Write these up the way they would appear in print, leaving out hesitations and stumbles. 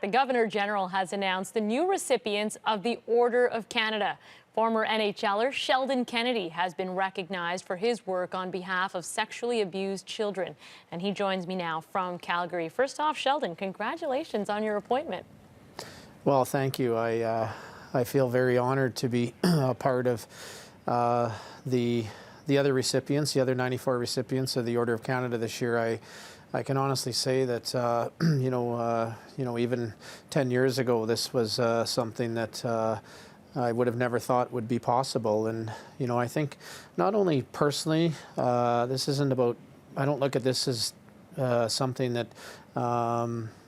The Governor General has announced the new recipients of the Order of Canada. Former NHLer Sheldon Kennedy has been recognized for his work on behalf of sexually abused children. And he joins me now from Calgary. First off, Sheldon, congratulations on your appointment. Well, thank you. I feel very honored to be a part of the other recipients, the other 94 recipients of the Order of Canada this year. I can honestly say that even 10 years ago, this was something that I would have never thought would be possible. And I think not only personally, this isn't about. I don't look at this as something that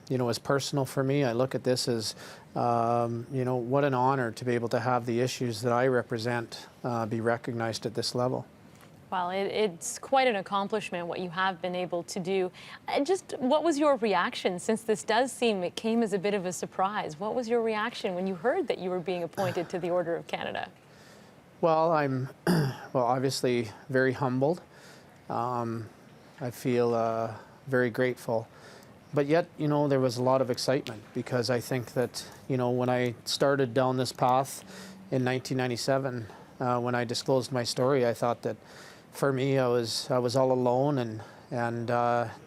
is personal for me. I look at this as what an honor to be able to have the issues that I represent be recognized at this level. Well, it's quite an accomplishment what you have been able to do. Just what was your reaction, since this does seem it came as a bit of a surprise? What was your reaction when you heard that you were being appointed to the Order of Canada? Well, I'm obviously very humbled. I feel very grateful. But yet, there was a lot of excitement, because I think that, when I started down this path in 1997, when I disclosed my story, I thought that for me, I was all alone, and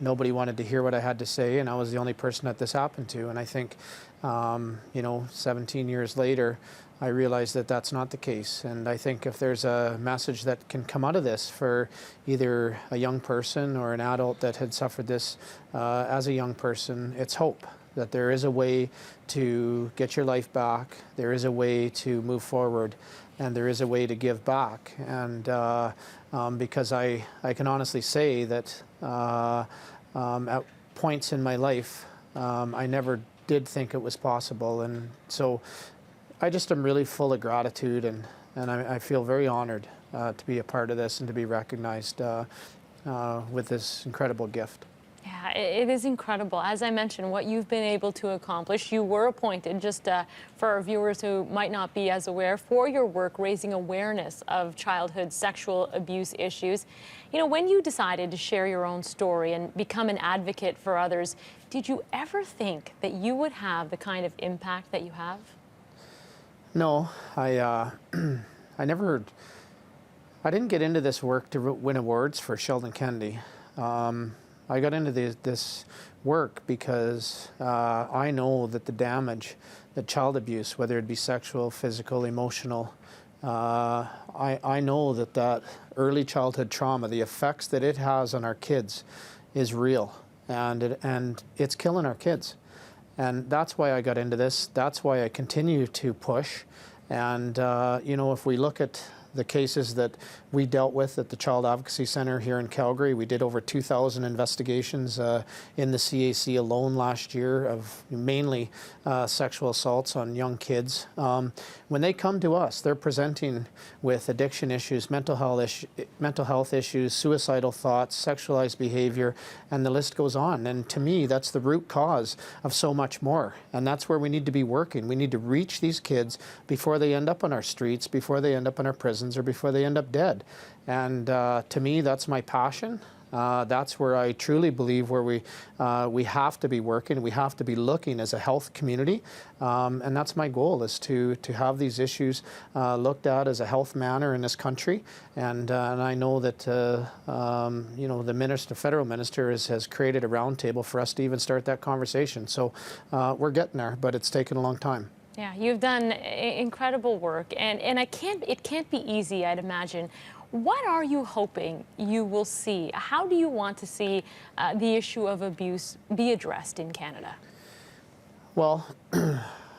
nobody wanted to hear what I had to say, and I was the only person that this happened to. And I think, 17 years later, I realized that that's not the case. And I think if there's a message that can come out of this for either a young person or an adult that had suffered this as a young person, it's hope. That there is a way to get your life back, there is a way to move forward, and there is a way to give back. And because I can honestly say that at points in my life, I never did think it was possible. And so I just am really full of gratitude, and I feel very honored to be a part of this and to be recognized with this incredible gift. Yeah, it is incredible. As I mentioned, what you've been able to accomplish. You were appointed, just for our viewers who might not be as aware, for your work raising awareness of childhood sexual abuse issues. When you decided to share your own story and become an advocate for others, did you ever think that you would have the kind of impact that you have? No, I didn't get into this work to win awards for Sheldon Kennedy. I got into this work because I know that the damage that child abuse, whether it be sexual, physical, emotional, I know that early childhood trauma, the effects that it has on our kids is real, and it's killing our kids. And that's why I got into this. That's why I continue to push. And, if we look at the cases that we dealt with at the Child Advocacy Centre here in Calgary, we did over 2,000 investigations in the CAC alone last year of mainly sexual assaults on young kids. When they come to us, they're presenting with addiction issues, mental health issues, suicidal thoughts, sexualized behavior, and the list goes on. And to me, that's the root cause of so much more. And that's where we need to be working. We need to reach these kids before they end up on our streets, before they end up in our prisons, or before they end up dead. And to me, that's my passion. That's where I truly believe where we have to be working. We have to be looking as a health community, and that's my goal, is to have these issues looked at as a health manner in this country. And I know that the federal minister has created a roundtable for us to even start that conversation. So we're getting there, but it's taken a long time. Yeah, you've done incredible work, and it can't be easy, I'd imagine. What are you hoping you will see? How do you want to see the issue of abuse be addressed in Canada? Well,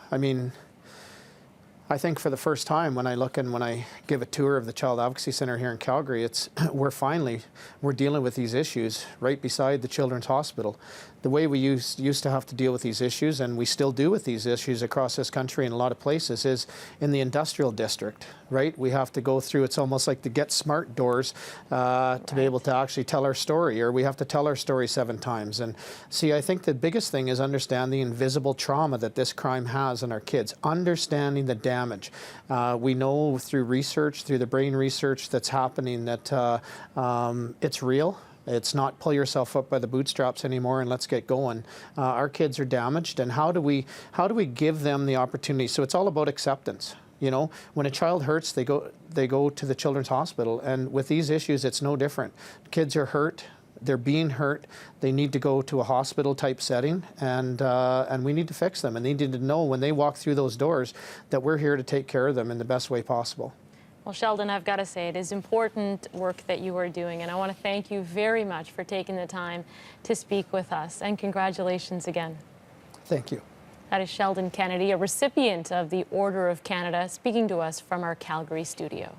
I think for the first time, when I give a tour of the Child Advocacy Centre here in Calgary, we're dealing with these issues right beside the Children's Hospital. The way we used to have to deal with these issues, and we still do with these issues across this country in a lot of places, is in the industrial district, right? We have to go through, it's almost like the Get Smart doors to be able to actually tell our story, or we have to tell our story 7 times. And see, I think the biggest thing is understand the invisible trauma that this crime has on our kids, understanding the damage. We know through research, through the brain research that's happening, that it's real. It's not pull yourself up by the bootstraps anymore and let's get going. Our kids are damaged, and how do we give them the opportunity? So it's all about acceptance. You know, when a child hurts, they go to the children's hospital, and with these issues, it's no different. Kids are hurt. They're being hurt. They need to go to a hospital type setting, and we need to fix them. And they need to know when they walk through those doors that we're here to take care of them in the best way possible. Well, Sheldon, I've got to say, it is important work that you are doing, and I want to thank you very much for taking the time to speak with us, and congratulations again. Thank you. That is Sheldon Kennedy, a recipient of the Order of Canada, speaking to us from our Calgary studio.